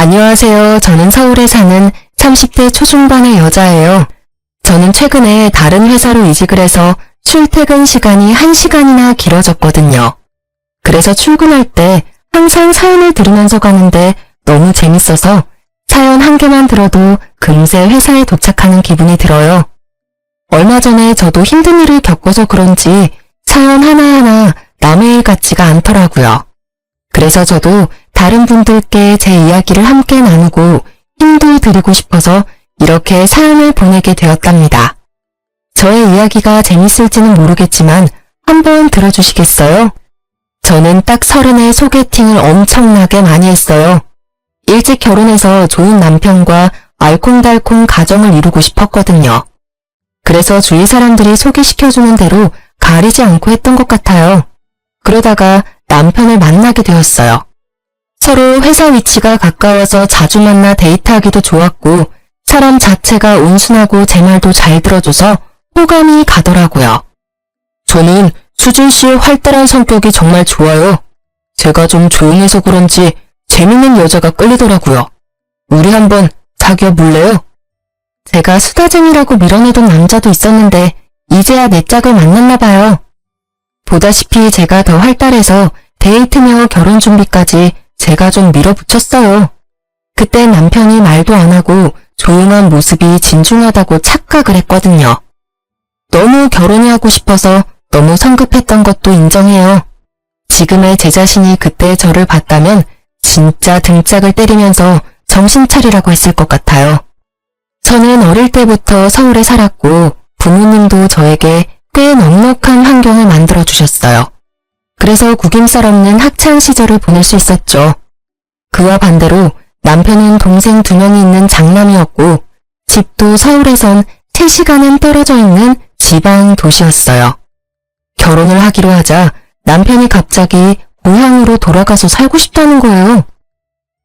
안녕하세요. 저는 서울에 사는 30대 초중반의 여자예요. 저는 최근에 다른 회사로 이직을 해서 출퇴근 시간이 1시간이나 길어졌거든요. 그래서 출근할 때 항상 사연을 들으면서 가는데 너무 재밌어서 사연 한 개만 들어도 금세 회사에 도착하는 기분이 들어요. 얼마 전에 저도 힘든 일을 겪어서 그런지 사연 하나하나 남의 일 같지가 않더라고요. 그래서 저도 다른 분들께 제 이야기를 함께 나누고 힘도 드리고 싶어서 이렇게 사연을 보내게 되었답니다. 저의 이야기가 재밌을지는 모르겠지만 한번 들어주시겠어요? 저는 딱 30에 소개팅을 엄청나게 많이 했어요. 일찍 결혼해서 좋은 남편과 알콩달콩 가정을 이루고 싶었거든요. 그래서 주위 사람들이 소개시켜주는 대로 가리지 않고 했던 것 같아요. 그러다가 남편을 만나게 되었어요. 서로 회사 위치가 가까워서 자주 만나 데이트하기도 좋았고 사람 자체가 온순하고 제 말도 잘 들어줘서 호감이 가더라고요. 저는 수진 씨의 활달한 성격이 정말 좋아요. 제가 좀 조용해서 그런지 재밌는 여자가 끌리더라고요. 우리 한번 사귀어 볼래요? 제가 수다쟁이라고 밀어내던 남자도 있었는데 이제야 내 짝을 만났나 봐요. 보다시피 제가 더 활달해서 데이트며 결혼 준비까지 제가 좀 밀어붙였어요. 그때 남편이 말도 안 하고 조용한 모습이 진중하다고 착각을 했거든요. 너무 결혼이 하고 싶어서 너무 성급했던 것도 인정해요. 지금의 제 자신이 그때 저를 봤다면 진짜 등짝을 때리면서 정신 차리라고 했을 것 같아요. 저는 어릴 때부터 서울에 살았고 부모님도 저에게 꽤 넉넉한 환경을 만들어주셨어요. 그래서 구김살 없는 학창 시절을 보낼 수 있었죠. 그와 반대로 남편은 동생 2명이 있는 장남이었고 집도 서울에선 3시간은 떨어져 있는 지방 도시였어요. 결혼을 하기로 하자 남편이 갑자기 고향으로 돌아가서 살고 싶다는 거예요.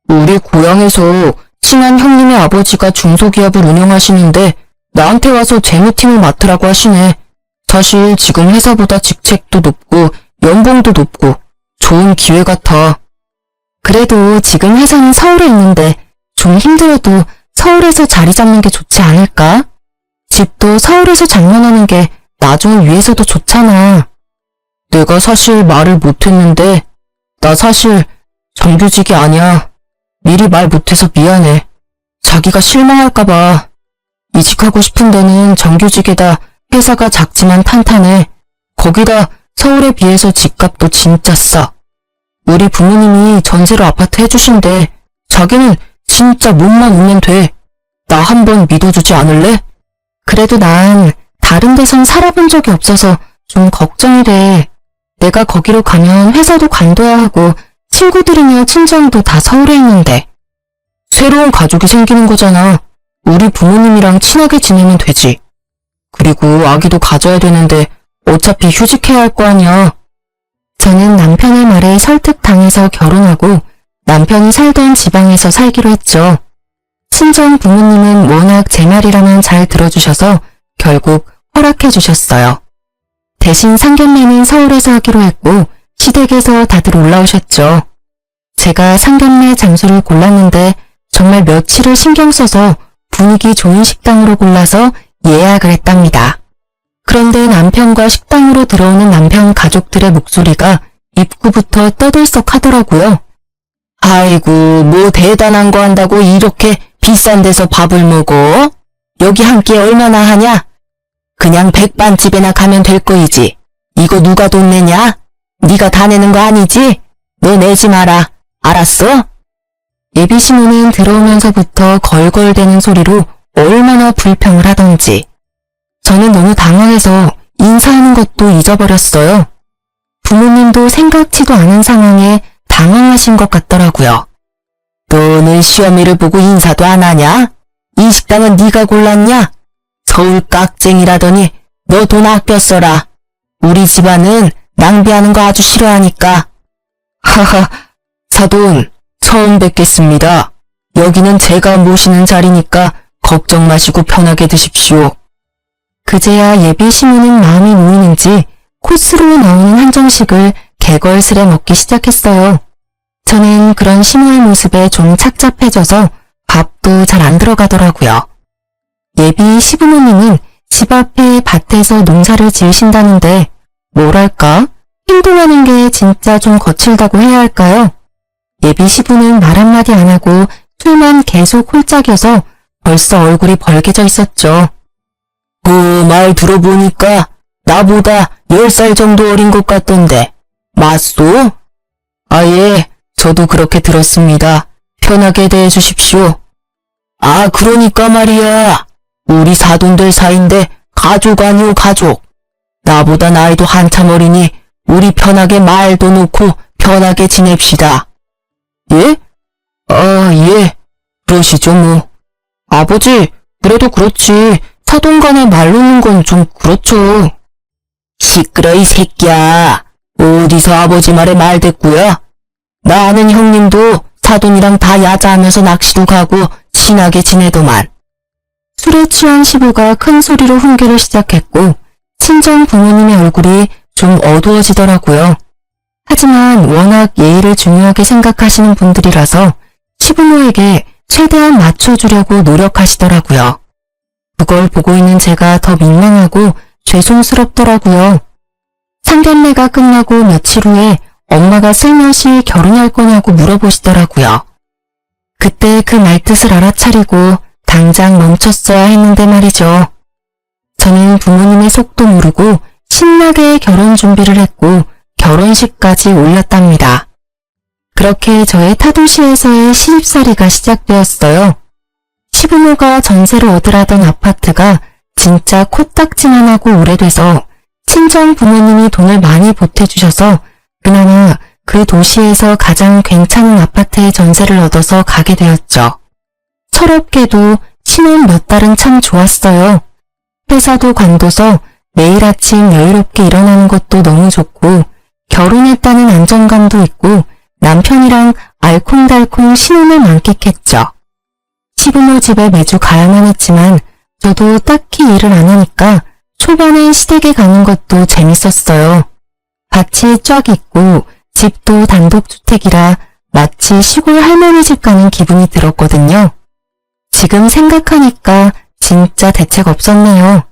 우리 고향에서 친한 형님의 아버지가 중소기업을 운영하시는데 나한테 와서 재무팀을 맡으라고 하시네. 사실 지금 회사보다 직책도 높고 연봉도 높고 좋은 기회 같아. 그래도 지금 회사는 서울에 있는데 좀 힘들어도 서울에서 자리 잡는 게 좋지 않을까? 집도 서울에서 장만하는 게 나중을 위해서도 좋잖아. 내가 사실 말을 못했는데 나 사실 정규직이 아니야. 미리 말 못해서 미안해. 자기가 실망할까봐. 이직하고 싶은 데는 정규직에다 회사가 작지만 탄탄해. 거기다 서울에 비해서 집값도 진짜 싸. 우리 부모님이 전세로 아파트 해주신대. 자기는 진짜 몸만 오면 돼. 나 한번 믿어주지 않을래? 그래도 난 다른 데선 살아본 적이 없어서 좀 걱정이 돼. 내가 거기로 가면 회사도 관둬야 하고 친구들이며 친정도 다 서울에 있는데. 새로운 가족이 생기는 거잖아. 우리 부모님이랑 친하게 지내면 되지. 그리고 아기도 가져야 되는데 어차피 휴직해야 할 거 아니야. 저는 남편의 말에 설득당해서 결혼하고 남편이 살던 지방에서 살기로 했죠. 친정 부모님은 워낙 제 말이라면 잘 들어주셔서 결국 허락해 주셨어요. 대신 상견례는 서울에서 하기로 했고 시댁에서 다들 올라오셨죠. 제가 상견례 장소를 골랐는데 정말 며칠을 신경 써서 분위기 좋은 식당으로 골라서 예약을 했답니다. 그런데 남편과 식당으로 들어오는 남편 가족들의 목소리가 입구부터 떠들썩 하더라고요. 아이고, 뭐 대단한 거 한다고 이렇게 비싼 데서 밥을 먹어? 여기 한 끼에 얼마나 하냐? 그냥 백반집에나 가면 될 거이지. 이거 누가 돈 내냐? 네가 다 내는 거 아니지? 너 내지 마라. 알았어? 예비신우는 들어오면서부터 걸걸대는 소리로 얼마나 불평을 하던지. 저는 너무 당황해서 인사하는 것도 잊어버렸어요. 부모님도 생각지도 않은 상황에 당황하신 것 같더라고요. 너는 시어미를 보고 인사도 안 하냐? 이 식당은 네가 골랐냐? 서울 깍쟁이라더니 너 돈 아껴 써라. 우리 집안은 낭비하는 거 아주 싫어하니까. 하하, 사돈 처음 뵙겠습니다. 여기는 제가 모시는 자리니까 걱정 마시고 편하게 드십시오. 그제야 예비 신우는 마음이 놓이는지 코스로 나오는 한정식을 개걸스레 먹기 시작했어요. 저는 그런 시모의 모습에 좀 착잡해져서 밥도 잘 안 들어가더라고요. 예비 시부모님은 집 앞에 밭에서 농사를 지으신다는데 뭐랄까? 행동하는 게 진짜 좀 거칠다고 해야 할까요? 예비 시부는 말 한마디 안 하고 술만 계속 홀짝여서 벌써 얼굴이 벌개져 있었죠. 말 들어보니까 나보다 10살 정도 어린 것 같던데 맞소? 예, 저도 그렇게 들었습니다. 편하게 대해 주십시오. 그러니까 말이야. 우리 사돈들 사이인데 가족 아니오 가족. 나보다 나이도 한참 어리니 우리 편하게 말도 놓고 편하게 지냅시다. 예? 예. 그러시죠 뭐. 아버지, 그래도 그렇지. 사돈 간에 말 놓는 건 좀 그렇죠. 시끄러 이 새끼야. 어디서 아버지 말에 말 됐구요? 나 아는 형님도 사돈이랑 다 야자하면서 낚시도 가고 친하게 지내더만. 술에 취한 시부가 큰 소리로 훈계를 시작했고 친정 부모님의 얼굴이 좀 어두워지더라고요. 하지만 워낙 예의를 중요하게 생각하시는 분들이라서 시부모에게 최대한 맞춰주려고 노력하시더라고요. 그걸 보고 있는 제가 더 민망하고 죄송스럽더라고요. 상견례가 끝나고 며칠 후에 엄마가 슬며시 결혼할 거냐고 물어보시더라고요. 그때 그 말뜻을 알아차리고 당장 멈췄어야 했는데 말이죠. 저는 부모님의 속도 모르고 신나게 결혼 준비를 했고 결혼식까지 올렸답니다. 그렇게 저의 타도시에서의 시집살이가 시작되었어요. 시부모가 전세로 얻으라던 아파트가 진짜 코딱지만 하고 오래돼서 친정 부모님이 돈을 많이 보태주셔서 그나마 그 도시에서 가장 괜찮은 아파트에 전세를 얻어서 가게 되었죠. 철없게도 신혼 몇 달은 참 좋았어요. 회사도 관둬서 매일 아침 여유롭게 일어나는 것도 너무 좋고 결혼했다는 안정감도 있고 남편이랑 알콩달콩 신혼을 만끽했죠. 시부모 집에 매주 가야만 했지만 저도 딱히 일을 안 하니까 초반엔 시댁에 가는 것도 재밌었어요. 밭이 쫙 있고 집도 단독주택이라 마치 시골 할머니 집 가는 기분이 들었거든요. 지금 생각하니까 진짜 대책 없었네요.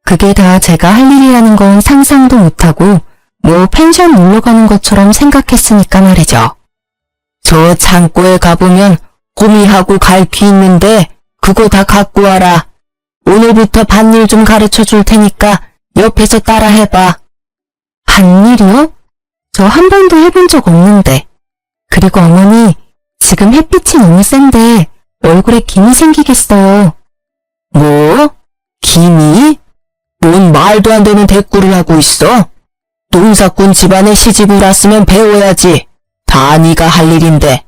그게 다 제가 할 일이라는 건 상상도 못하고 뭐 펜션 놀러 가는 것처럼 생각했으니까 말이죠. 저 창고에 가보면 호미하고 갈퀴 있는데 그거 다 갖고 와라. 오늘부터 밭일 좀 가르쳐 줄 테니까 옆에서 따라 해봐. 밭일이요? 저 한 번도 해본 적 없는데. 그리고 어머니, 지금 햇빛이 너무 센데 얼굴에 김이 생기겠어요. 뭐? 김이? 뭔 말도 안 되는 대꾸를 하고 있어? 농사꾼 집안에 시집을 왔으면 배워야지. 다 네가 할 일인데.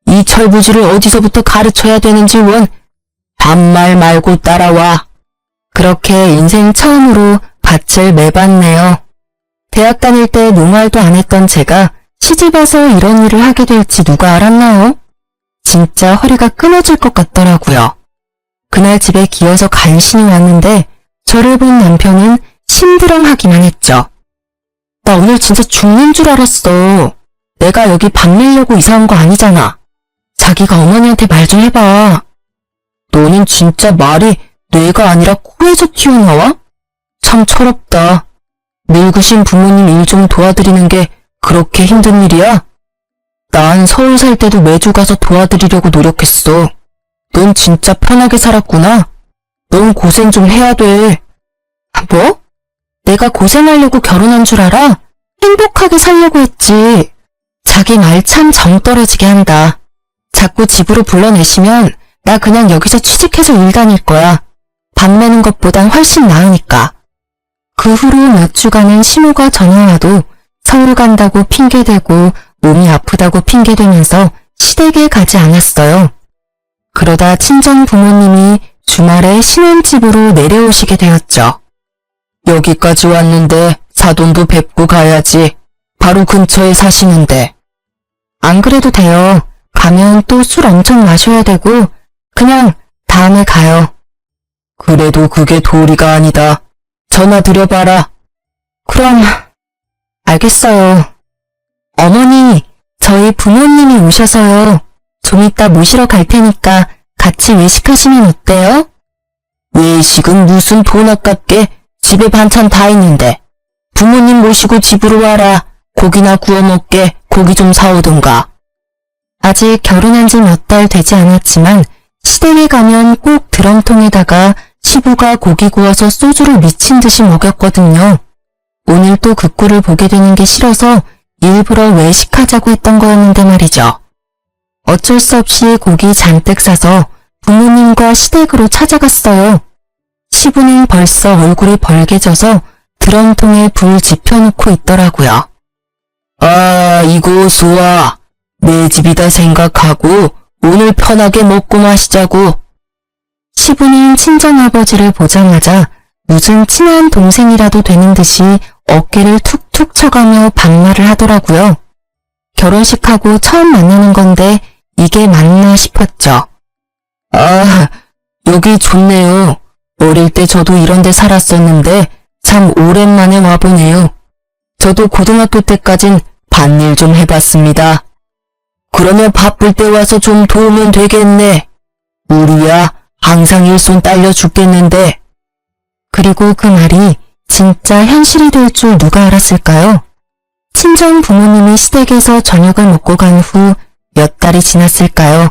이 철부지를 어디서부터 가르쳐야 되는지 원 반말 말고 따라와. 그렇게 인생 처음으로 밭을 매봤네요. 대학 다닐 때 농활도 안 했던 제가 시집와서 이런 일을 하게 될지 누가 알았나요? 진짜 허리가 끊어질 것 같더라고요. 그날 집에 기어서 간신히 왔는데 저를 본 남편은 심드렁하기만 했죠. 나 오늘 진짜 죽는 줄 알았어. 내가 여기 밥 내려고 이사 온 거 아니잖아. 자기가 어머니한테 말 좀 해봐. 너는 진짜 말이 뇌가 아니라 코에서 튀어나와? 참 철없다. 늙으신 부모님 일 좀 도와드리는 게 그렇게 힘든 일이야? 난 서울 살 때도 매주 가서 도와드리려고 노력했어. 넌 진짜 편하게 살았구나. 넌 고생 좀 해야 돼. 뭐? 내가 고생하려고 결혼한 줄 알아? 행복하게 살려고 했지. 자기 말 참 정 떨어지게 한다. 자꾸 집으로 불러내시면 나 그냥 여기서 취직해서 일 다닐 거야. 밥 내는 것보단 훨씬 나으니까. 그 후로 몇 주간은 시모가 전화 와도 서울 간다고 핑계대고 몸이 아프다고 핑계대면서 시댁에 가지 않았어요. 그러다 친정 부모님이 주말에 신혼집으로 내려오시게 되었죠. 여기까지 왔는데 사돈도 뵙고 가야지. 바로 근처에 사시는데. 안 그래도 돼요. 가면 또 술 엄청 마셔야 되고 그냥 다음에 가요. 그래도 그게 도리가 아니다. 전화 드려봐라. 그럼 알겠어요. 어머니, 저희 부모님이 오셔서요. 좀 이따 모시러 갈 테니까 같이 외식하시면 어때요? 외식은 무슨 돈 아깝게 집에 반찬 다 있는데. 부모님 모시고 집으로 와라. 고기나 구워 먹게 고기 좀 사오던가. 아직 결혼한 지 몇 달 되지 않았지만 시댁에 가면 꼭 드럼통에다가 시부가 고기 구워서 소주를 미친 듯이 먹였거든요. 오늘 또 그 꼴을 보게 되는 게 싫어서 일부러 외식하자고 했던 거였는데 말이죠. 어쩔 수 없이 고기 잔뜩 사서 부모님과 시댁으로 찾아갔어요. 시부는 벌써 얼굴이 벌개져서 드럼통에 불 지펴놓고 있더라고요. 아, 이거 좋아. 내 집이다 생각하고 오늘 편하게 먹고 마시자고. 시부는 친정아버지를 보자마자 무슨 친한 동생이라도 되는 듯이 어깨를 툭툭 쳐가며 반말을 하더라고요. 결혼식하고 처음 만나는 건데 이게 맞나 싶었죠. 아, 여기 좋네요. 어릴 때 저도 이런 데 살았었는데 참 오랜만에 와보네요. 저도 고등학교 때까진 밭일 좀 해봤습니다. 그러면 바쁠 때 와서 좀 도우면 되겠네. 우리야 항상 일손 딸려 죽겠는데. 그리고 그 말이 진짜 현실이 될 줄 누가 알았을까요? 친정 부모님이 시댁에서 저녁을 먹고 간 후 몇 달이 지났을까요?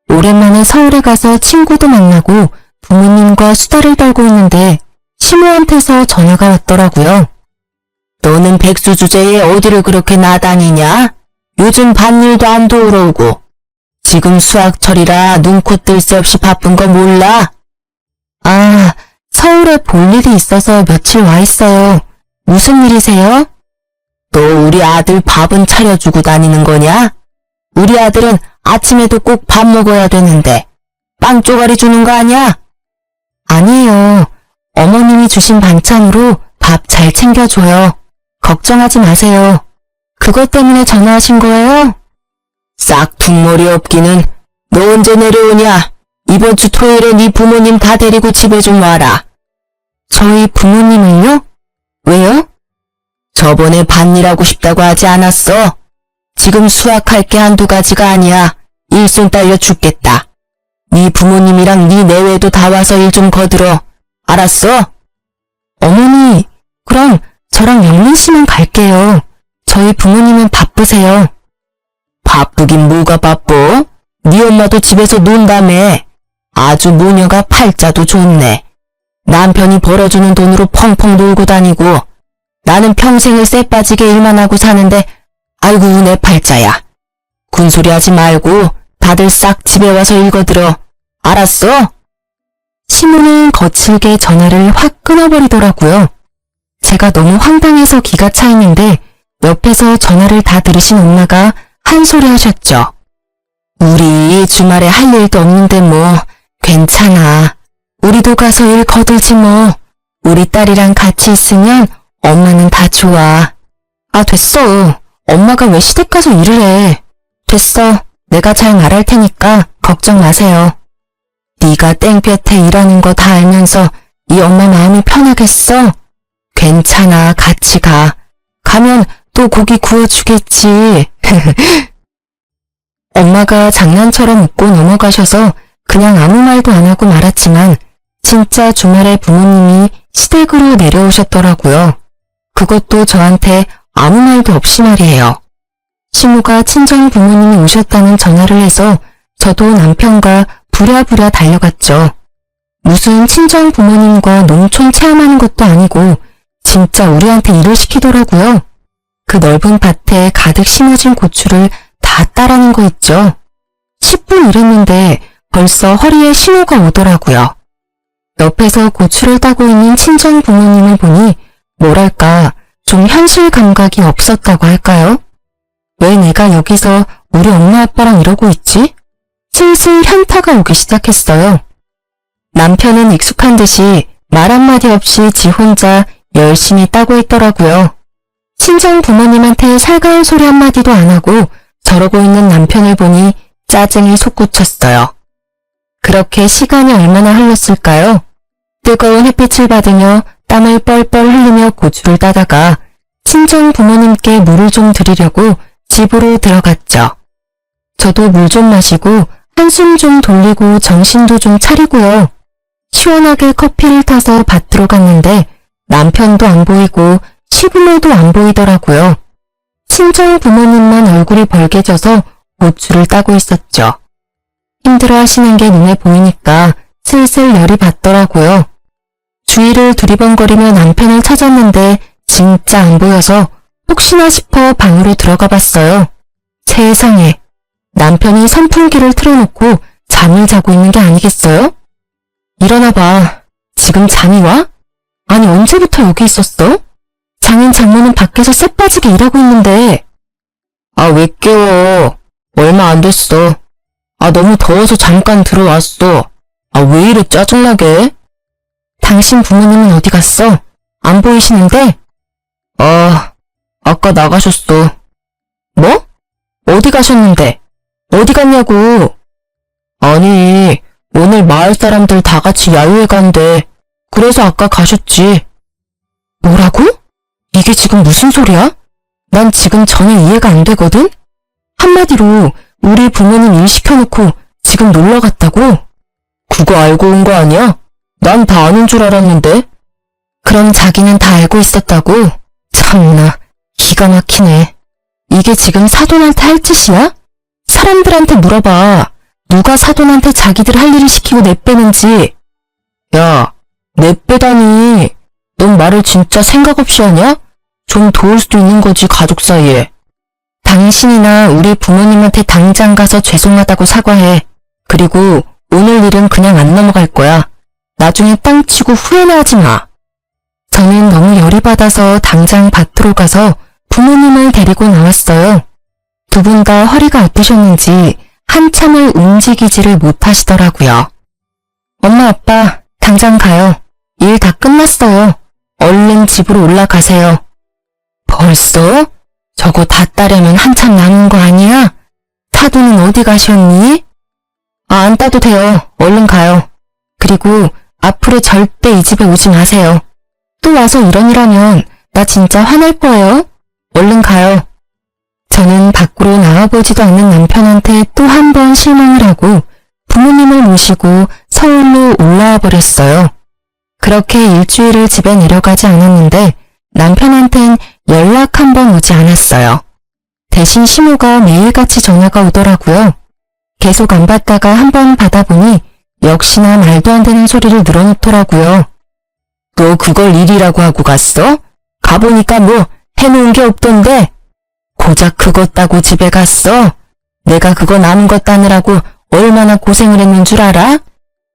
오랜만에 서울에 가서 친구도 만나고 부모님과 수다를 떨고 있는데 시모한테서 전화가 왔더라고요. 너는 백수 주제에 어디를 그렇게 나다니냐? 요즘 밭일도 안 도우러 오고. 지금 수학철이라 눈코 뜰 새 없이 바쁜 거 몰라? 아, 서울에 볼 일이 있어서 며칠 와 있어요. 무슨 일이세요? 너 우리 아들 밥은 차려주고 다니는 거냐? 우리 아들은 아침에도 꼭 밥 먹어야 되는데 빵 쪼가리 주는 거 아니야? 아니에요. 어머님이 주신 반찬으로 밥 잘 챙겨줘요. 걱정하지 마세요. 그것 때문에 전화하신 거예요? 싹퉁머리 없기는. 너 언제 내려오냐? 이번 주 토요일에 네 부모님 다 데리고 집에 좀 와라. 저희 부모님을요? 왜요? 저번에 밭일하고 싶다고 하지 않았어? 지금 수확할 게 한두 가지가 아니야. 일손 딸려 죽겠다. 네 부모님이랑 네 내외도 다 와서 일 좀 거들어. 알았어? 어머니, 그럼 저랑 영민 씨만 갈게요. 저희 부모님은 바쁘세요. 바쁘긴 뭐가 바빠? 네 엄마도 집에서 논다며. 아주 모녀가 팔자도 좋네. 남편이 벌어주는 돈으로 펑펑 놀고 다니고 나는 평생을 쎄 빠지게 일만 하고 사는데 아이고 내 팔자야. 군소리 하지 말고 다들 싹 집에 와서 읽어들어. 알았어? 시모는 거칠게 전화를 확 끊어버리더라고요. 제가 너무 황당해서 기가 차있는데 옆에서 전화를 다 들으신 엄마가 한 소리 하셨죠. 우리 주말에 할 일도 없는데 뭐 괜찮아. 우리도 가서 일 거들지 뭐. 우리 딸이랑 같이 있으면 엄마는 다 좋아. 아 됐어. 엄마가 왜 시댁 가서 일을 해. 됐어. 내가 잘 말할 테니까 걱정 마세요. 네가 땡볕에 일하는 거 다 알면서 이 엄마 마음이 편하겠어? 괜찮아. 같이 가. 가면 또 고기 구워주겠지. 엄마가 장난처럼 웃고 넘어가셔서 그냥 아무 말도 안 하고 말았지만 진짜 주말에 부모님이 시댁으로 내려오셨더라고요. 그것도 저한테 아무 말도 없이 말이에요. 시모가 친정 부모님이 오셨다는 전화를 해서 저도 남편과 부랴부랴 달려갔죠. 무슨 친정 부모님과 농촌 체험하는 것도 아니고 진짜 우리한테 일을 시키더라고요. 그 넓은 밭에 가득 심어진 고추를 다 따라는 거 있죠. 10분 일했는데 벌써 허리에 신호가 오더라고요. 옆에서 고추를 따고 있는 친정 부모님을 보니 뭐랄까 좀 현실 감각이 없었다고 할까요? 왜 내가 여기서 우리 엄마 아빠랑 이러고 있지? 슬슬 현타가 오기 시작했어요. 남편은 익숙한 듯이 말 한마디 없이 지 혼자 열심히 따고 있더라고요. 친정 부모님한테 살가운 소리 한마디도 안 하고 저러고 있는 남편을 보니 짜증이 솟구쳤어요. 그렇게 시간이 얼마나 흘렀을까요? 뜨거운 햇빛을 받으며 땀을 뻘뻘 흘리며 고추를 따다가 친정 부모님께 물을 좀 드리려고 집으로 들어갔죠. 저도 물 좀 마시고 한숨 좀 돌리고 정신도 좀 차리고요. 시원하게 커피를 타서 밭으로 갔는데 남편도 안 보이고 시부모도 안 보이더라고요. 친정 부모님만 얼굴이 벌개져서 고추를 따고 있었죠. 힘들어 하시는 게 눈에 보이니까 슬슬 열이 받더라고요. 주위를 두리번거리며 남편을 찾았는데 진짜 안 보여서 혹시나 싶어 방으로 들어가 봤어요. 세상에, 남편이 선풍기를 틀어놓고 잠을 자고 있는 게 아니겠어요? 일어나 봐. 지금 잠이 와? 아니 언제부터 여기 있었어? 장인 장모는 밖에서 쎄 빠지게 일하고 있는데. 아, 왜 깨워? 얼마 안 됐어. 아, 너무 더워서 잠깐 들어왔어. 아, 왜 이래 짜증나게? 당신 부모님은 어디 갔어? 안 보이시는데? 아, 아까 나가셨어. 뭐? 어디 가셨는데? 어디 갔냐고? 아니, 오늘 마을 사람들 다 같이 야유회 간대. 그래서 아까 가셨지. 뭐라고? 이게 지금 무슨 소리야? 난 지금 전혀 이해가 안 되거든? 한마디로 우리 부모님 일 시켜놓고 지금 놀러 갔다고? 그거 알고 온 거 아니야? 난 다 아는 줄 알았는데. 그럼 자기는 다 알고 있었다고? 참나, 기가 막히네. 이게 지금 사돈한테 할 짓이야? 사람들한테 물어봐. 누가 사돈한테 자기들 할 일을 시키고 내빼는지. 야, 내빼다니. 넌 말을 진짜 생각 없이 하냐? 좀 도울 수도 있는 거지, 가족 사이에. 당신이나 우리 부모님한테 당장 가서 죄송하다고 사과해. 그리고 오늘 일은 그냥 안 넘어갈 거야. 나중에 땅 치고 후회나 하지 마. 저는 너무 열이 받아서 당장 밭으로 가서 부모님을 데리고 나왔어요. 두 분 다 허리가 아프셨는지 한참을 움직이지를 못하시더라고요. 엄마, 아빠, 당장 가요. 일 다 끝났어요. 얼른 집으로 올라가세요. 벌써? 저거 다 따려면 한참 남은 거 아니야? 사돈은 어디 가셨니? 아, 안 따도 돼요. 얼른 가요. 그리고 앞으로 절대 이 집에 오지 마세요. 또 와서 이런 일 하면 나 진짜 화낼 거예요. 얼른 가요. 저는 밖으로 나와보지도 않는 남편한테 또 한 번 실망을 하고 부모님을 모시고 서울로 올라와 버렸어요. 그렇게 일주일을 집에 내려가지 않았는데 남편한텐 연락 한 번 오지 않았어요. 대신 시모가 매일같이 전화가 오더라고요. 계속 안 받다가 한 번 받아보니 역시나 말도 안 되는 소리를 늘어놓더라고요. 너 그걸 일이라고 하고 갔어? 가보니까 뭐 해놓은 게 없던데? 고작 그것 따고 집에 갔어? 내가 그거 남은 것 따느라고 얼마나 고생을 했는 줄 알아?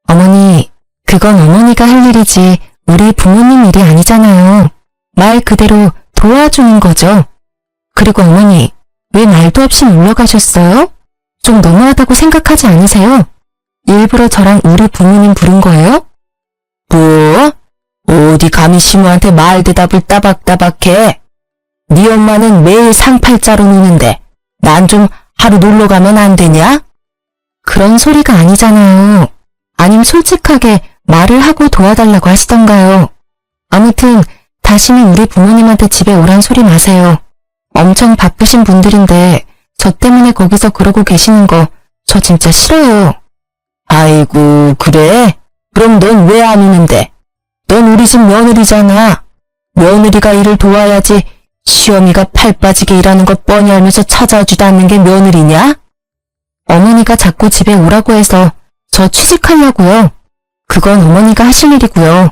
어머니, 그건 어머니가 할 일이지 우리 부모님 일이 아니잖아요. 말 그대로 도와주는 거죠. 그리고 어머니, 왜 말도 없이 놀러 가셨어요? 좀 너무하다고 생각하지 않으세요? 일부러 저랑 우리 부모님 부른 거예요? 뭐? 어디 감히 시모한테 말 대답을 따박따박해? 네 엄마는 매일 상팔자로 노는데 난 좀 하루 놀러 가면 안 되냐? 그런 소리가 아니잖아요. 아님 솔직하게 말을 하고 도와달라고 하시던가요. 아무튼 다시는 우리 부모님한테 집에 오란 소리 마세요. 엄청 바쁘신 분들인데 저 때문에 거기서 그러고 계시는 거 저 진짜 싫어요. 아이고, 그래? 그럼 넌 왜 안 오는데? 넌 우리 집 며느리잖아. 며느리가 일을 도와야지 시어미가 팔 빠지게 일하는 것 뻔히 알면서 찾아주도 않는 게 며느리냐? 어머니가 자꾸 집에 오라고 해서 저 취직하려고요. 그건 어머니가 하실 일이고요.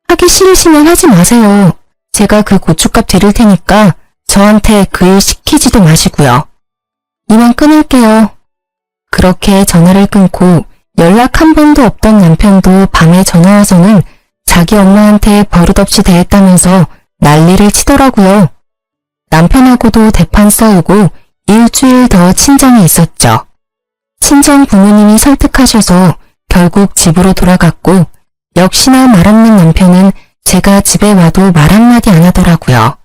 하기 싫으시면 하지 마세요. 제가 그 고춧값 드릴 테니까 저한테 그 일 시키지도 마시고요. 이만 끊을게요. 그렇게 전화를 끊고 연락 한 번도 없던 남편도 밤에 전화 와서는 자기 엄마한테 버릇없이 대했다면서 난리를 치더라고요. 남편하고도 대판 싸우고 일주일 더 친정에 있었죠. 친정 부모님이 설득하셔서 결국 집으로 돌아갔고 역시나 말 없는 남편은 제가 집에 와도 말 한마디 안 하더라고요.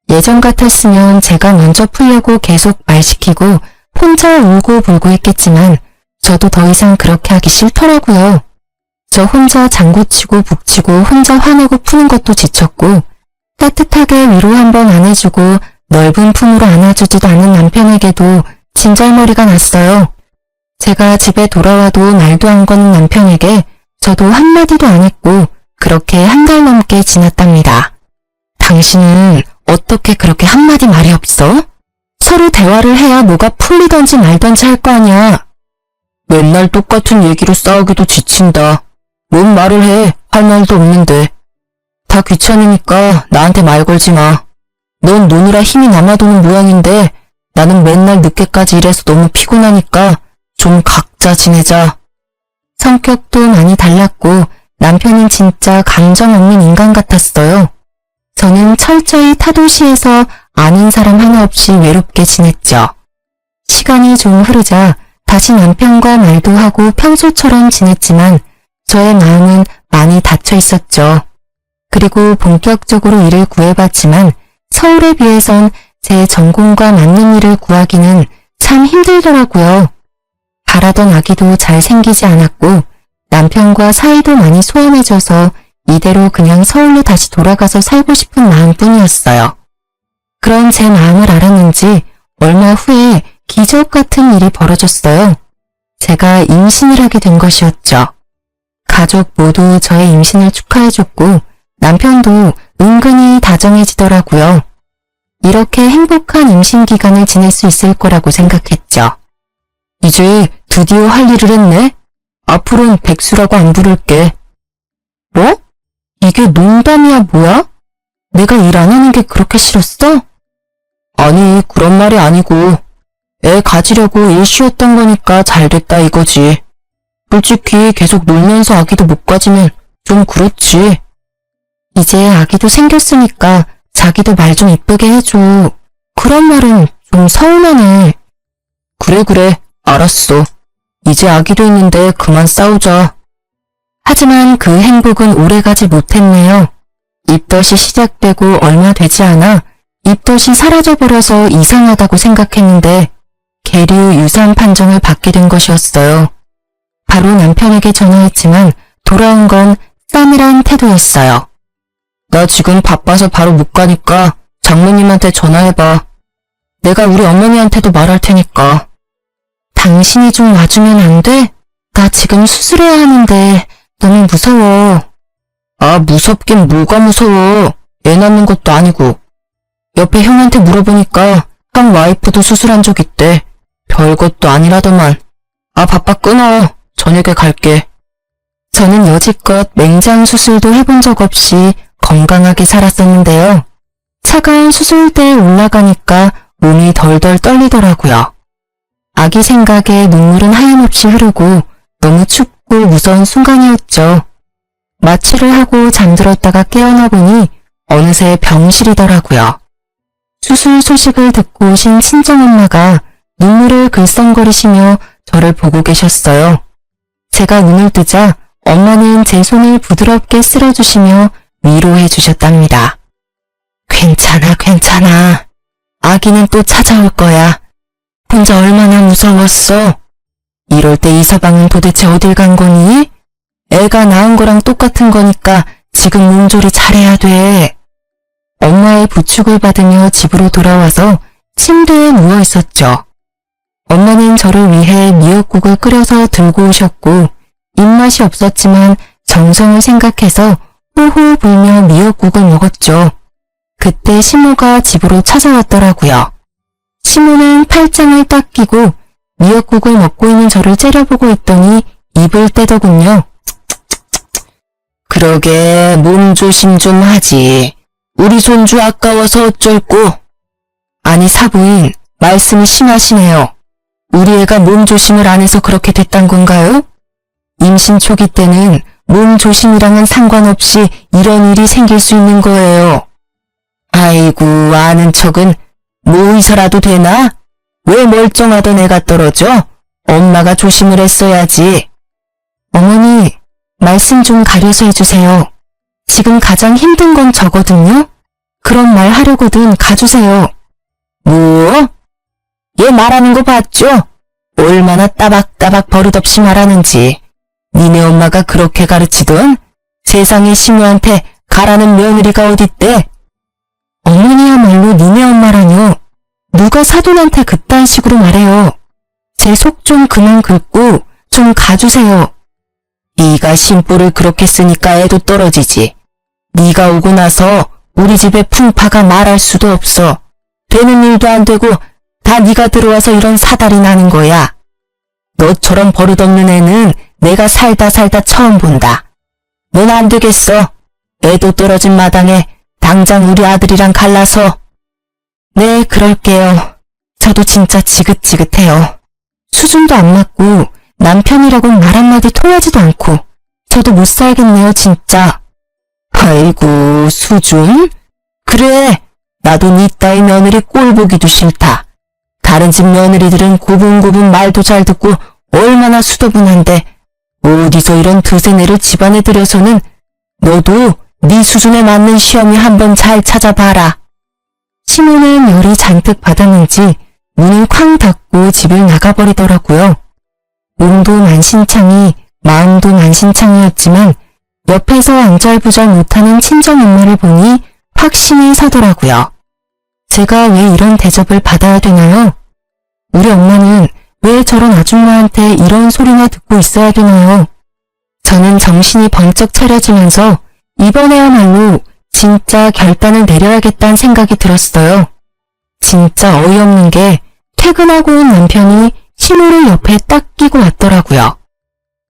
예전 같았으면 제가 먼저 풀려고 계속 말 시키고 혼자 울고 불고 했겠지만 저도 더 이상 그렇게 하기 싫더라고요. 저 혼자 장구치고 북치고 혼자 화내고 푸는 것도 지쳤고 따뜻하게 위로 한번 안 해주고 넓은 품으로 안아주지도 않는 남편에게도 진절머리가 났어요. 제가 집에 돌아와도 말도 안 거는 남편에게 저도 한마디도 안 했고 그렇게 한 달 넘게 지났답니다. 당신은 어떻게 그렇게 한마디 말이 없어? 서로 대화를 해야 뭐가 풀리던지 말던지 할 거 아니야. 맨날 똑같은 얘기로 싸우기도 지친다. 뭔 말을 해? 할 말도 없는데. 다 귀찮으니까 나한테 말 걸지 마. 넌 노느라 힘이 남아도는 모양인데 나는 맨날 늦게까지 일해서 너무 피곤하니까 좀 각자 지내자. 성격도 많이 달랐고 남편은 진짜 감정 없는 인간 같았어요. 저는 철저히 타도시에서 아는 사람 하나 없이 외롭게 지냈죠. 시간이 좀 흐르자 다시 남편과 말도 하고 평소처럼 지냈지만 저의 마음은 많이 닫혀 있었죠. 그리고 본격적으로 일을 구해봤지만 서울에 비해선 제 전공과 맞는 일을 구하기는 참 힘들더라고요. 바라던 아기도 잘 생기지 않았고 남편과 사이도 많이 소원해져서 이대로 그냥 서울로 다시 돌아가서 살고 싶은 마음뿐이었어요. 그런 제 마음을 알았는지 얼마 후에 기적 같은 일이 벌어졌어요. 제가 임신을 하게 된 것이었죠. 가족 모두 저의 임신을 축하해줬고 남편도 은근히 다정해지더라고요. 이렇게 행복한 임신 기간을 지낼 수 있을 거라고 생각했죠. 이제 드디어 할 일을 했네? 앞으로는 백수라고 안 부를게. 뭐? 이게 농담이야 뭐야? 내가 일 안 하는 게 그렇게 싫었어? 아니 그런 말이 아니고 애 가지려고 일 쉬었던 거니까 잘 됐다 이거지. 솔직히 계속 놀면서 아기도 못 가지면 좀 그렇지. 이제 아기도 생겼으니까 자기도 말 좀 이쁘게 해줘. 그런 말은 좀 서운하네. 그래 알았어. 이제 아기도 있는데 그만 싸우자. 하지만 그 행복은 오래가지 못했네요. 입덧이 시작되고 얼마 되지 않아 입덧이 사라져버려서 이상하다고 생각했는데 계류 유산 판정을 받게 된 것이었어요. 바로 남편에게 전화했지만 돌아온 건 싸늘한 태도였어요. 나 지금 바빠서 바로 못 가니까 장모님한테 전화해봐. 내가 우리 어머니한테도 말할 테니까. 당신이 좀 와주면 안 돼? 나 지금 수술해야 하는데 너무 무서워. 아 무섭긴 뭐가 무서워. 애 낳는 것도 아니고. 옆에 형한테 물어보니까 형 와이프도 수술한 적 있대. 별것도 아니라더만. 아 바빠 끊어. 저녁에 갈게. 저는 여지껏 맹장 수술도 해본 적 없이 건강하게 살았었는데요. 차가운 수술대에 올라가니까 몸이 덜덜 떨리더라고요. 아기 생각에 눈물은 하염없이 흐르고 너무 춥고 무서운 순간이었죠. 마취를 하고 잠들었다가 깨어나 보니 어느새 병실이더라고요. 수술 소식을 듣고 오신 친정엄마가 눈물을 글썽거리시며 저를 보고 계셨어요. 제가 눈을 뜨자 엄마는 제 손을 부드럽게 쓸어주시며 위로해 주셨답니다. 괜찮아. 아기는 또 찾아올 거야. 혼자 얼마나 무서웠어. 이럴 때 이 서방은 도대체 어딜 간 거니? 애가 낳은 거랑 똑같은 거니까 지금 몸조리 잘해야 돼. 엄마의 부축을 받으며 집으로 돌아와서 침대에 누워 있었죠. 엄마는 저를 위해 미역국을 끓여서 들고 오셨고 입맛이 없었지만 정성을 생각해서 호호 불며 미역국을 먹었죠. 그때 시모가 집으로 찾아왔더라고요. 시모는 팔짱을 딱 끼고 미역국을 먹고 있는 저를 째려보고 있더니 입을 떼더군요. 그러게 몸 조심 좀 하지. 우리 손주 아까워서 어쩔꼬. 아니 사부인 말씀이 심하시네요. 우리 애가 몸 조심을 안 해서 그렇게 됐단 건가요? 임신 초기 때는 몸 조심이랑은 상관없이 이런 일이 생길 수 있는 거예요. 아이고 아는 척은 모의사라도 되나? 왜 멀쩡하던 애가 떨어져? 엄마가 조심을 했어야지. 어머니, 말씀 좀 가려서 해주세요. 지금 가장 힘든 건 저거든요? 그런 말 하려거든 가주세요. 뭐? 얘 말하는 거 봤죠? 얼마나 따박따박 버릇없이 말하는지. 니네 엄마가 그렇게 가르치던 세상에 시모한테 가라는 며느리가 어딨대? 어머, 어머니야말로 니네 엄마라뇨. 누가 사돈한테 그딴 식으로 말해요. 제 속 좀 그만 긁고 좀 가주세요. 네가 심보를 그렇게 쓰니까 애도 떨어지지. 네가 오고 나서 우리 집에 풍파가 말할 수도 없어. 되는 일도 안 되고 다 네가 들어와서 이런 사달이 나는 거야. 너처럼 버릇없는 애는 내가 살다 처음 본다. 넌 안 되겠어. 애도 떨어진 마당에 당장 우리 아들이랑 갈라서. 네, 그럴게요. 저도 진짜 지긋지긋해요. 수준도 안 맞고 남편이라고는 말 한마디 통하지도 않고 저도 못 살겠네요, 진짜. 아이고, 수준? 그래, 나도 네 따위 며느리 꼴 보기도 싫다. 다른 집 며느리들은 고분고분 말도 잘 듣고 얼마나 수더분한데 어디서 이런 드세네를 집안에 들여서는 너도 네 수준에 맞는 시어미 한번 잘 찾아봐라. 시모는 열이 잔뜩 받았는지 문을 쾅 닫고 집을 나가버리더라고요. 몸도 만신창이 마음도 만신창이었지만 옆에서 안절부절 못하는 친정엄마를 보니 확신이 서더라고요. 제가 왜 이런 대접을 받아야 되나요? 우리 엄마는 왜 저런 아줌마한테 이런 소리나 듣고 있어야 되나요? 저는 정신이 번쩍 차려지면서 이번에야말로 진짜 결단을 내려야겠다는 생각이 들었어요. 진짜 어이없는 게 퇴근하고 온 남편이 시모를 옆에 딱 끼고 왔더라고요.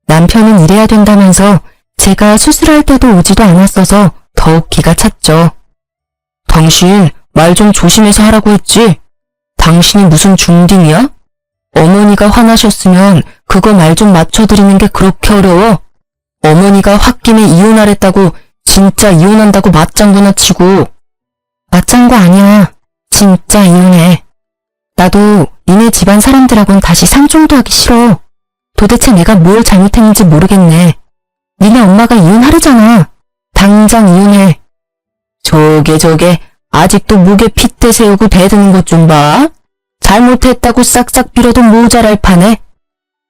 남편은 일해야 된다면서 제가 수술할 때도 오지도 않았어서 더욱 기가 찼죠. 당신 말 좀 조심해서 하라고 했지? 당신이 무슨 중딩이야? 어머니가 화나셨으면 그거 말 좀 맞춰드리는 게 그렇게 어려워? 어머니가 홧김에 이혼하랬다고 진짜 이혼한다고 맞장구나 치고. 맞장구 아니야. 진짜 이혼해. 나도 니네 집안 사람들하고는 다시 상종도 하기 싫어. 도대체 내가 뭘 잘못했는지 모르겠네. 니네 엄마가 이혼하려잖아. 당장 이혼해. 저게 아직도 목에 핏대 세우고 대드는 것 좀 봐. 잘못했다고 싹싹 빌어도 모자랄 판에.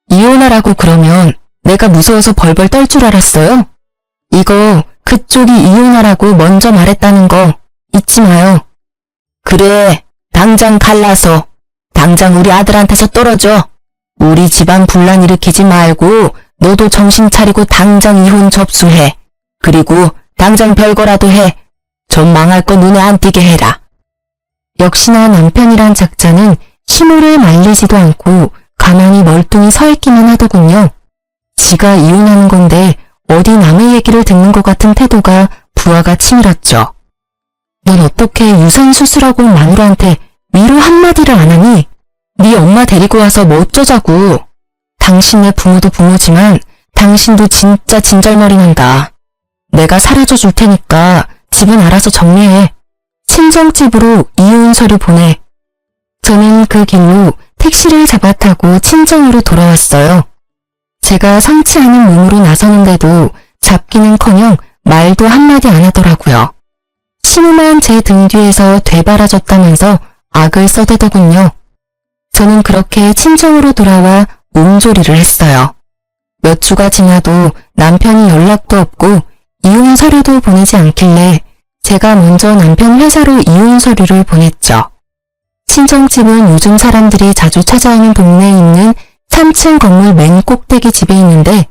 이혼하라고 그러면 내가 무서워서 벌벌 떨 줄 알았어요? 이거 그쪽이 이혼하라고 먼저 말했다는 거 잊지 마요. 그래, 당장 갈라서. 당장 우리 아들한테서 떨어져. 우리 집안 분란 일으키지 말고 너도 정신 차리고 당장 이혼 접수해. 그리고 당장 별거라도 해. 전 망할 거 눈에 안 띄게 해라. 역시나 남편이란 작자는 시모를 말리지도 않고 가만히 멀뚱히 서 있기만 하더군요. 지가 이혼하는 건데 어디 남의 얘기를 듣는 것 같은 태도가 부하가 치밀었죠. 넌 어떻게 유산 수술하고 온 마누라한테 위로 한마디를 안 하니? 네 엄마 데리고 와서 뭐 어쩌자고. 당신네 부모도 부모지만 당신도 진짜 진절머리 난다. 내가 사라져 줄 테니까 집은 알아서 정리해. 친정집으로 이혼 서류 보내. 저는 그 길로 택시를 잡아 타고 친정으로 돌아왔어요. 제가 성치 않은 몸으로 나서는데도 잡기는커녕 말도 한마디 안 하더라고요. 시모만 제 등 뒤에서 되바라졌다면서 악을 써대더군요. 저는 그렇게 친정으로 돌아와 몸조리를 했어요. 몇 주가 지나도 남편이 연락도 없고 이혼 서류도 보내지 않길래 제가 먼저 남편 회사로 이혼 서류를 보냈죠. 친정집은 요즘 사람들이 자주 찾아오는 동네에 있는 3층 건물 맨 꼭대기 집에 있는데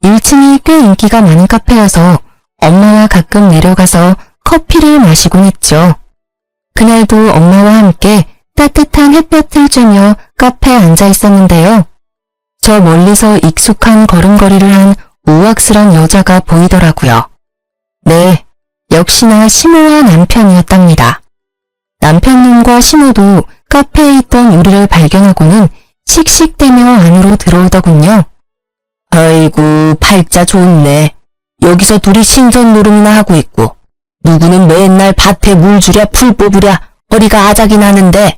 1층이 꽤 인기가 많은 카페여서 엄마와 가끔 내려가서 커피를 마시곤 했죠. 그날도 엄마와 함께 따뜻한 햇볕을 쬐며 카페에 앉아 있었는데요. 저 멀리서 익숙한 걸음걸이를 한 우악스런 여자가 보이더라고요. 네, 역시나 시모와 남편이었답니다. 남편님과 시모도 카페에 있던 우리를 발견하고는 씩씩대며 안으로 들어오더군요. 아이고, 팔자 좋네. 여기서 둘이 신전 노름이나 하고 있고 누구는 맨날 밭에 물 주랴 풀 뽑으랴 허리가 아작이 나는데.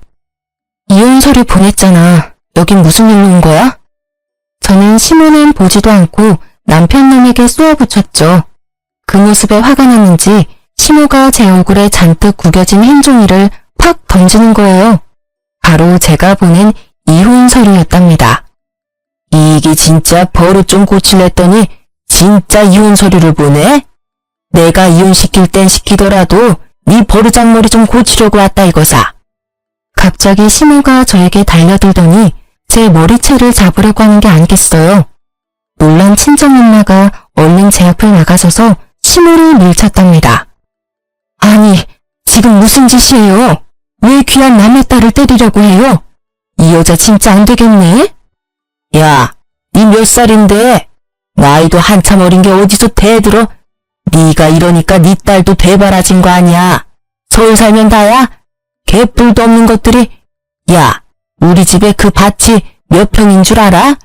이혼 서류 보냈잖아. 여긴 무슨 일로 온 거야? 저는 시모는 보지도 않고 남편놈에게 쏘아붙였죠. 그 모습에 화가 났는지 시모가 제 얼굴에 잔뜩 구겨진 흰 종이를 팍 던지는 거예요. 바로 제가 보낸 이혼 서류였답니다. 이게 진짜 버릇 좀 고칠랬더니 진짜 이혼 서류를 보내? 내가 이혼시킬 땐 시키더라도 네 버르장머리 좀 고치려고 왔다 이거사. 갑자기 시모가 저에게 달려들더니 제 머리채를 잡으려고 하는 게 아니겠어요. 놀란 친정엄마가 얼른 제 앞을 나가서서 시모를 밀쳤답니다. 아니, 지금 무슨 짓이에요? 왜 귀한 남의 딸을 때리려고 해요? 이 여자 진짜 안 되겠네? 야, 니 몇 살인데? 나이도 한참 어린 게 어디서 대들어? 네가 이러니까 네 딸도 대바라진 거 아니야. 서울 살면 다야? 개뿔도 없는 것들이. 야, 우리 집에 그 밭이 몇 평인 줄 알아?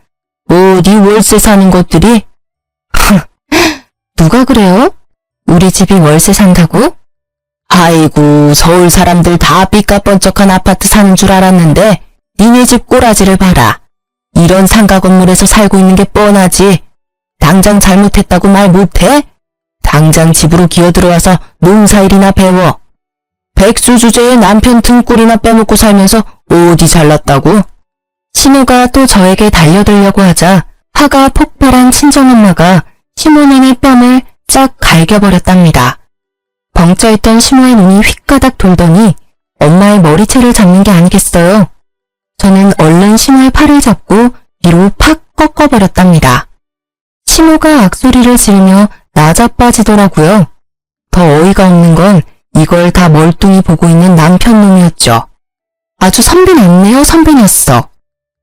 어디 월세 사는 것들이? 누가 그래요? 우리 집이 월세 산다고? 아이고, 서울 사람들 다 삐까뻔쩍한 아파트 사는 줄 알았는데 니네 집 꼬라지를 봐라. 이런 상가 건물에서 살고 있는 게 뻔하지. 당장 잘못했다고 말 못해? 당장 집으로 기어들어와서 농사일이나 배워. 백수 주제에 남편 등골이나 빼먹고 살면서 어디 잘났다고? 시모가 또 저에게 달려들려고 하자 화가 폭발한 친정엄마가 시모님의 뺨을 쫙 갈겨버렸답니다. 벙쪄있던 시모의 눈이 휙가닥 돌더니 엄마의 머리채를 잡는 게 아니겠어요. 저는 얼른 시모의 팔을 잡고 위로 팍 꺾어버렸답니다. 시모가 악소리를 지르며 나자빠지더라고요. 더 어이가 없는 건 이걸 다 멀뚱히 보고 있는 남편 놈이었죠. 아주 선비났네요, 선비났어.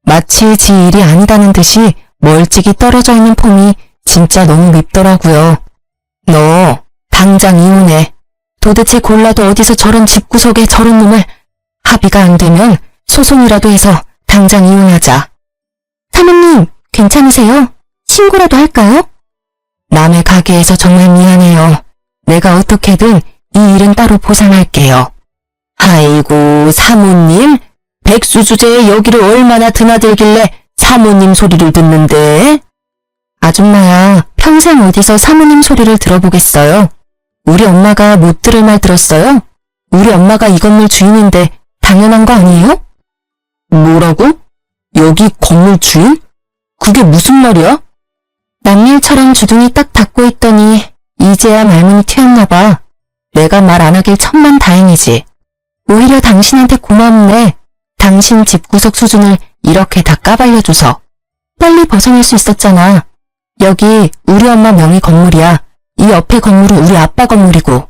마치 지 일이 아니다는 듯이 멀찍이 떨어져 있는 폼이 진짜 너무 밉더라고요. 너 당장 이혼해. 도대체 골라도 어디서 저런 집구석에 저런 놈을. 합의가 안 되면 소송이라도 해서 당장 이혼하자. 사모님, 괜찮으세요? 신고라도 할까요? 남의 가게에서 정말 미안해요. 내가 어떻게든 이 일은 따로 보상할게요. 아이고, 사모님? 백수 주제에 여기를 얼마나 드나들길래 사모님 소리를 듣는데? 아줌마야, 평생 어디서 사모님 소리를 들어보겠어요? 우리 엄마가 못 들을 말 들었어요? 우리 엄마가 이 건물 주인인데 당연한 거 아니에요? 뭐라고? 여기 건물 주인? 그게 무슨 말이야? 남일처럼 주둥이 딱 닫고 있더니 이제야 말문이 튀었나 봐. 내가 말 안 하길 천만 다행이지. 오히려 당신한테 고맙네. 당신 집구석 수준을 이렇게 다 까발려줘서. 빨리 벗어날 수 있었잖아. 여기 우리 엄마 명의 건물이야. 이 옆에 건물은 우리 아빠 건물이고.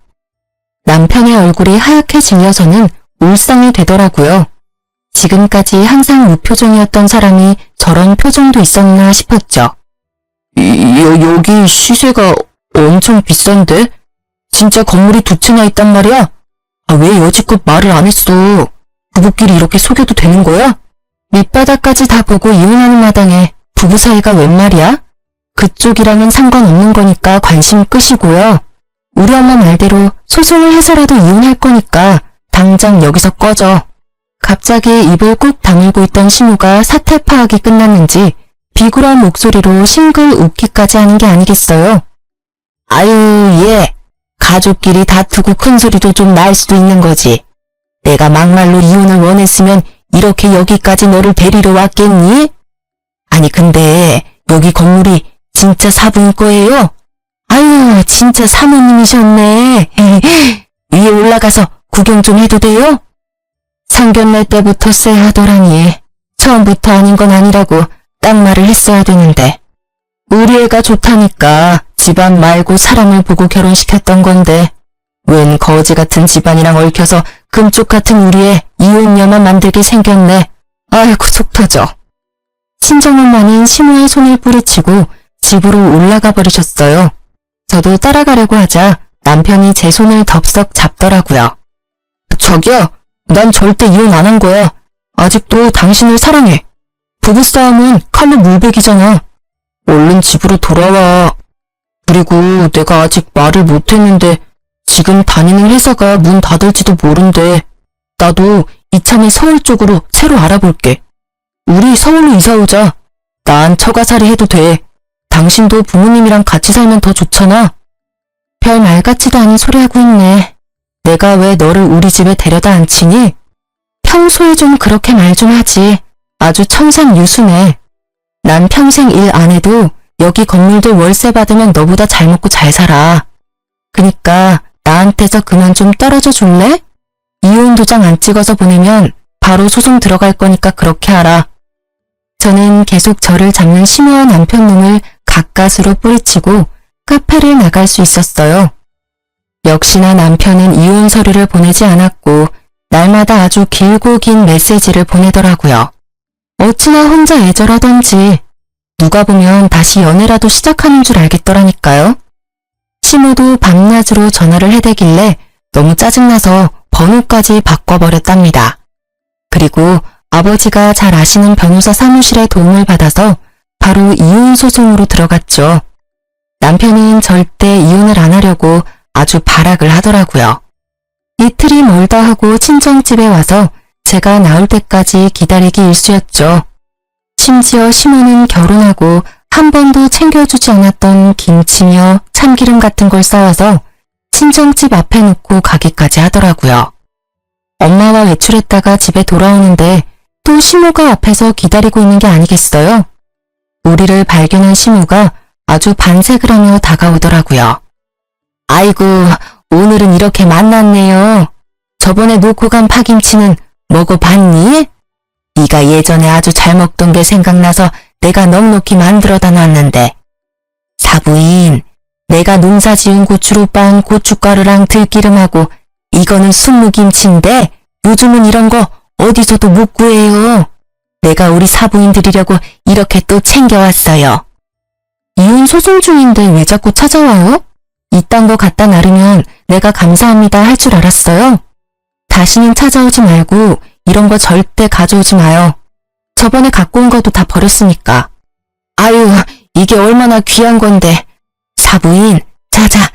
남편의 얼굴이 하얗게 질려서는 울상이 되더라고요. 지금까지 항상 무표정이었던 사람이 저런 표정도 있었나 싶었죠. 여기 시세가 엄청 비싼데? 진짜 건물이 두 채나 있단 말이야? 왜 여지껏 말을 안 했어? 부부끼리 이렇게 속여도 되는 거야? 밑바닥까지 다 보고 이혼하는 마당에 부부 사이가 웬 말이야? 그쪽이랑은 상관없는 거니까 관심 끄시고요. 우리 엄마 말대로 소송을 해서라도 이혼할 거니까 당장 여기서 꺼져. 갑자기 입을 꾹 다물고 있던 신우가 사태 파악이 끝났는지 비굴한 목소리로 싱글 웃기까지 하는 게 아니겠어요. 아유, 얘. 가족끼리 다투고 큰 소리도 좀 날 수도 있는 거지. 내가 막말로 이혼을 원했으면 이렇게 여기까지 너를 데리러 왔겠니? 아니 근데 여기 건물이 진짜 사부인 거예요? 아유, 진짜 사모님이셨네. 위에 올라가서 구경 좀 해도 돼요? 상견례 때부터 쎄하더라니. 처음부터 아닌 건 아니라고 딱 말을 했어야 되는데. 우리 애가 좋다니까 집안 말고 사람을 보고 결혼시켰던 건데 웬 거지 같은 집안이랑 얽혀서 금쪽 같은 우리 애 이혼녀만 만들게 생겼네. 아이고 속 터져. 친정엄마는 시모의 손을 뿌리치고 집으로 올라가 버리셨어요. 저도 따라가려고 하자 남편이 제 손을 덥석 잡더라고요. 저기요, 난 절대 이혼 안 한 거야. 아직도 당신을 사랑해. 부부싸움은 칼로 물베기잖아. 얼른 집으로 돌아와. 그리고 내가 아직 말을 못했는데 지금 다니는 회사가 문 닫을지도 모른대. 나도 이참에 서울 쪽으로 새로 알아볼게. 우리 서울로 이사 오자. 난 처가살이 해도 돼. 당신도 부모님이랑 같이 살면 더 좋잖아. 별 말 같지도 않은 소리 하고 있네. 내가 왜 너를 우리 집에 데려다 앉히니? 평소에 좀 그렇게 말 좀 하지. 아주 청산유수네. 난 평생 일 안 해도 여기 건물들 월세 받으면 너보다 잘 먹고 잘 살아. 그니까 나한테서 그만 좀 떨어져 줄래? 이혼 도장 안 찍어서 보내면 바로 소송 들어갈 거니까 그렇게 하라. 저는 계속 저를 잡는 심오한 남편 놈을 가까스로 뿌리치고 카페를 나갈 수 있었어요. 역시나 남편은 이혼 서류를 보내지 않았고 날마다 아주 길고 긴 메시지를 보내더라고요. 어찌나 혼자 애절하던지 누가 보면 다시 연애라도 시작하는 줄 알겠더라니까요. 시모도 밤낮으로 전화를 해대길래 너무 짜증나서 번호까지 바꿔버렸답니다. 그리고 아버지가 잘 아시는 변호사 사무실의 도움을 받아서 바로 이혼 소송으로 들어갔죠. 남편은 절대 이혼을 안 하려고 아주 발악을 하더라고요. 이틀이 멀다 하고 친정집에 와서 제가 나올 때까지 기다리기 일쑤였죠. 심지어 시모는 결혼하고 한 번도 챙겨주지 않았던 김치며 참기름 같은 걸 싸와서 친정집 앞에 놓고 가기까지 하더라고요. 엄마와 외출했다가 집에 돌아오는데 또 시모가 앞에서 기다리고 있는 게 아니겠어요? 우리를 발견한 시모가 아주 반색을 하며 다가오더라고요. 아이고, 오늘은 이렇게 만났네요. 저번에 놓고 간 파김치는 먹어봤니? 네가 예전에 아주 잘 먹던 게 생각나서 내가 넉넉히 만들어다 놨는데. 사부인, 내가 농사 지은 고추로 빤 고춧가루랑 들기름하고 이거는 순무김치인데 요즘은 이런 거 어디서도 못 구해요. 내가 우리 사부인 드리려고 이렇게 또 챙겨왔어요. 이혼 소송 중인데 왜 자꾸 찾아와요? 이딴 거 갖다 놔르면 내가 감사합니다 할 줄 알았어요. 다시는 찾아오지 말고 이런 거 절대 가져오지 마요. 저번에 갖고 온 것도 다 버렸으니까. 아유, 이게 얼마나 귀한 건데. 사부인, 자자,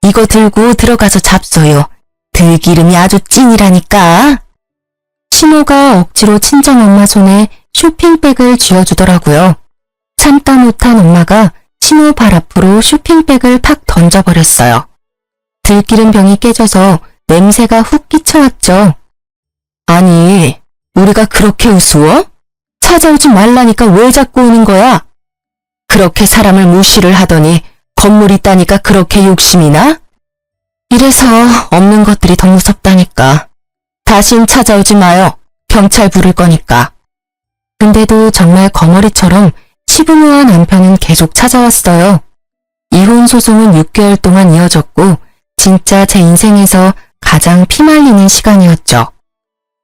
이거 들고 들어가서 잡숴요. 들기름이 아주 찐이라니까. 시모가 억지로 친정엄마 손에 쇼핑백을 쥐어주더라고요. 참다 못한 엄마가 시모 발 앞으로 쇼핑백을 팍 던져버렸어요. 들기름 병이 깨져서 냄새가 훅 끼쳐왔죠. 아니, 우리가 그렇게 우스워? 찾아오지 말라니까 왜 자꾸 오는 거야? 그렇게 사람을 무시를 하더니 건물 있다니까 그렇게 욕심이 나? 이래서 없는 것들이 더 무섭다니까. 다신 찾아오지 마요. 경찰 부를 거니까. 근데도 정말 거머리처럼 시부모와 남편은 계속 찾아왔어요. 이혼 소송은 6개월 동안 이어졌고 진짜 제 인생에서 가장 피말리는 시간이었죠.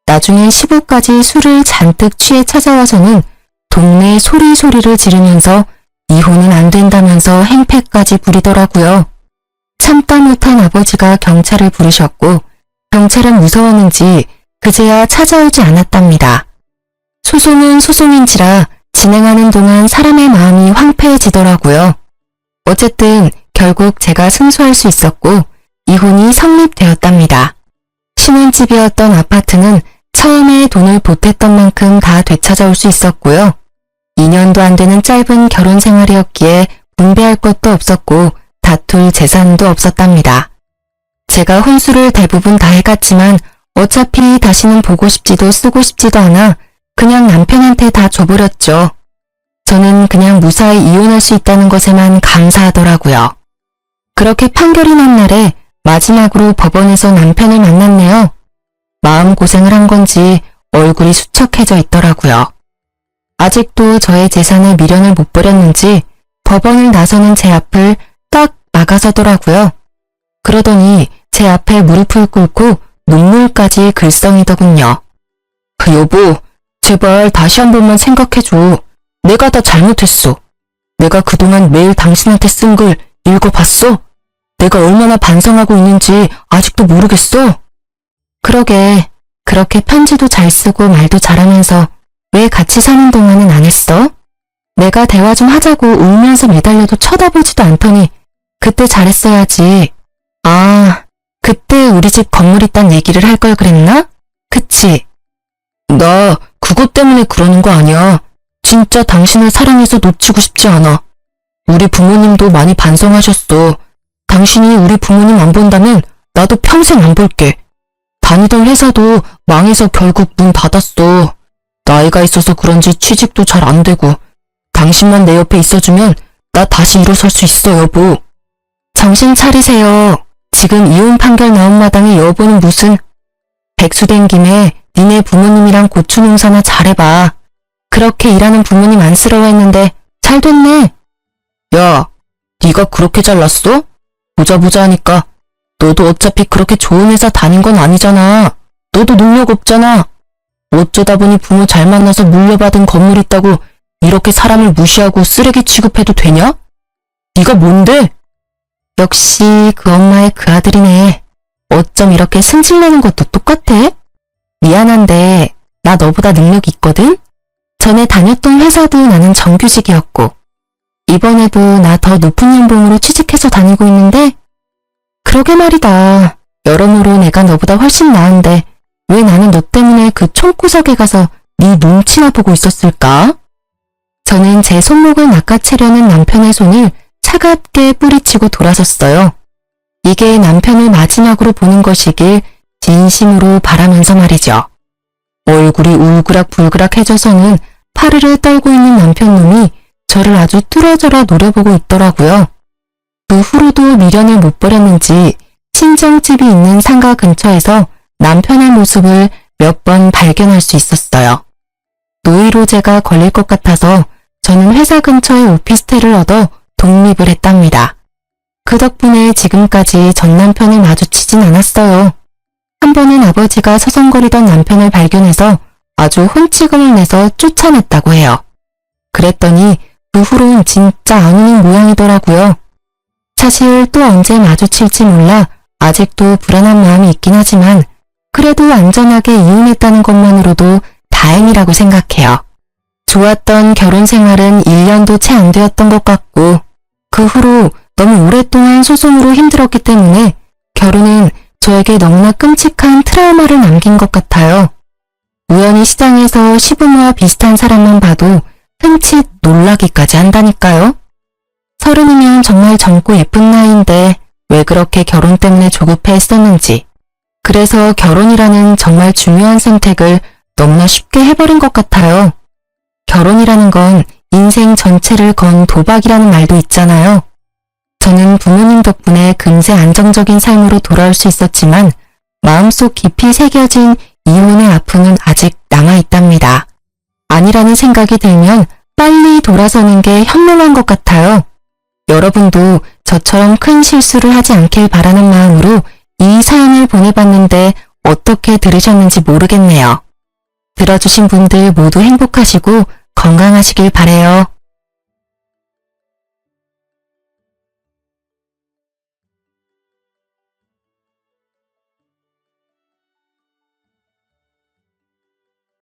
나중에 시부까지 술을 잔뜩 취해 찾아와서는 동네 소리소리를 지르면서 이혼은 안 된다면서 행패까지 부리더라고요. 참다 못한 아버지가 경찰을 부르셨고 경찰은 무서웠는지 그제야 찾아오지 않았답니다. 소송은 소송인지라 진행하는 동안 사람의 마음이 황폐해지더라고요. 어쨌든 결국 제가 승소할 수 있었고 이혼이 성립되었답니다. 신혼집이었던 아파트는 처음에 돈을 보탰던 만큼 다 되찾아올 수 있었고요. 2년도 안 되는 짧은 결혼 생활이었기에 분배할 것도 없었고 다툴 재산도 없었답니다. 제가 혼수를 대부분 다 해갔지만 어차피 다시는 보고 싶지도 쓰고 싶지도 않아 그냥 남편한테 다 줘버렸죠. 저는 그냥 무사히 이혼할 수 있다는 것에만 감사하더라고요. 그렇게 판결이 난 날에 마지막으로 법원에서 남편을 만났네요. 마음고생을 한 건지 얼굴이 수척해져 있더라고요. 아직도 저의 재산에 미련을 못 버렸는지 법원을 나서는 제 앞을 딱 막아서더라고요. 그러더니 제 앞에 무릎을 꿇고 눈물까지 글썽이더군요. 여보, 제발 다시 한 번만 생각해줘. 내가 다 잘못했어. 내가 그동안 매일 당신한테 쓴 글 읽어봤어? 내가 얼마나 반성하고 있는지 아직도 모르겠어? 그러게, 그렇게 편지도 잘 쓰고 말도 잘하면서 왜 같이 사는 동안은 안 했어? 내가 대화 좀 하자고 울면서 매달려도 쳐다보지도 않더니 그때 잘했어야지. 아, 그때 우리 집 건물 있단 얘기를 할 걸 그랬나? 그치? 나 그것 때문에 그러는 거 아니야. 진짜 당신을 사랑해서 놓치고 싶지 않아. 우리 부모님도 많이 반성하셨어. 당신이 우리 부모님 안 본다면 나도 평생 안 볼게. 다니던 회사도 망해서 결국 문 닫았어. 나이가 있어서 그런지 취직도 잘 안 되고 당신만 내 옆에 있어주면 나 다시 일어설 수 있어, 여보. 정신 차리세요. 지금 이혼 판결 나온 마당에 여보는 무슨 백수된 김에 니네 부모님이랑 고추 농사나 잘해봐. 그렇게 일하는 부모님 안쓰러워했는데 잘 됐네. 야, 네가 그렇게 잘났어? 보자 하니까 너도 어차피 그렇게 좋은 회사 다닌 건 아니잖아. 너도 능력 없잖아. 어쩌다 보니 부모 잘 만나서 물려받은 건물 있다고 이렇게 사람을 무시하고 쓰레기 취급해도 되냐? 네가 뭔데? 역시 그 엄마의 그 아들이네. 어쩜 이렇게 승질내는 것도 똑같아? 미안한데 나 너보다 능력 있거든? 전에 다녔던 회사도 나는 정규직이었고 이번에도 나 더 높은 연봉으로 취직해서 다니고 있는데 그러게 말이다. 여러모로 내가 너보다 훨씬 나은데 왜 나는 너 때문에 그 총구석에 가서 네 눈치나 보고 있었을까? 저는 제 손목을 낚아채려는 남편의 손을 차갑게 뿌리치고 돌아섰어요. 이게 남편을 마지막으로 보는 것이길 진심으로 바라면서 말이죠. 얼굴이 울그락불그락해져서는 파르르 떨고 있는 남편놈이 저를 아주 뚫어져라 노려보고 있더라고요. 그 후로도 미련을 못 버렸는지 친정집이 있는 상가 근처에서 남편의 모습을 몇 번 발견할 수 있었어요. 노이로제가 걸릴 것 같아서 저는 회사 근처에 오피스텔을 얻어 독립을 했답니다. 그 덕분에 지금까지 전 남편을 마주치진 않았어요. 한 번은 아버지가 서성거리던 남편을 발견해서 아주 혼치금을 내서 쫓아냈다고 해요. 그랬더니 그 후로는 진짜 안 오는 모양이더라고요. 사실 또 언제 마주칠지 몰라 아직도 불안한 마음이 있긴 하지만 그래도 안전하게 이혼했다는 것만으로도 다행이라고 생각해요. 좋았던 결혼 생활은 1년도 채 안 되었던 것 같고 그 후로 너무 오랫동안 소송으로 힘들었기 때문에 결혼은 저에게 너무나 끔찍한 트라우마를 남긴 것 같아요. 우연히 시장에서 시부모와 비슷한 사람만 봐도 흠칫 놀라기까지 한다니까요. 30이면 정말 젊고 예쁜 나이인데 왜 그렇게 결혼 때문에 조급해 했었는지. 그래서 결혼이라는 정말 중요한 선택을 너무나 쉽게 해버린 것 같아요. 결혼이라는 건 인생 전체를 건 도박이라는 말도 있잖아요. 저는 부모님 덕분에 금세 안정적인 삶으로 돌아올 수 있었지만 마음속 깊이 새겨진 이혼의 아픔은 아직 남아있답니다. 아니라는 생각이 들면 빨리 돌아서는 게 현명한 것 같아요. 여러분도 저처럼 큰 실수를 하지 않길 바라는 마음으로 이 사연을 보내봤는데 어떻게 들으셨는지 모르겠네요. 들어주신 분들 모두 행복하시고 건강하시길 바래요.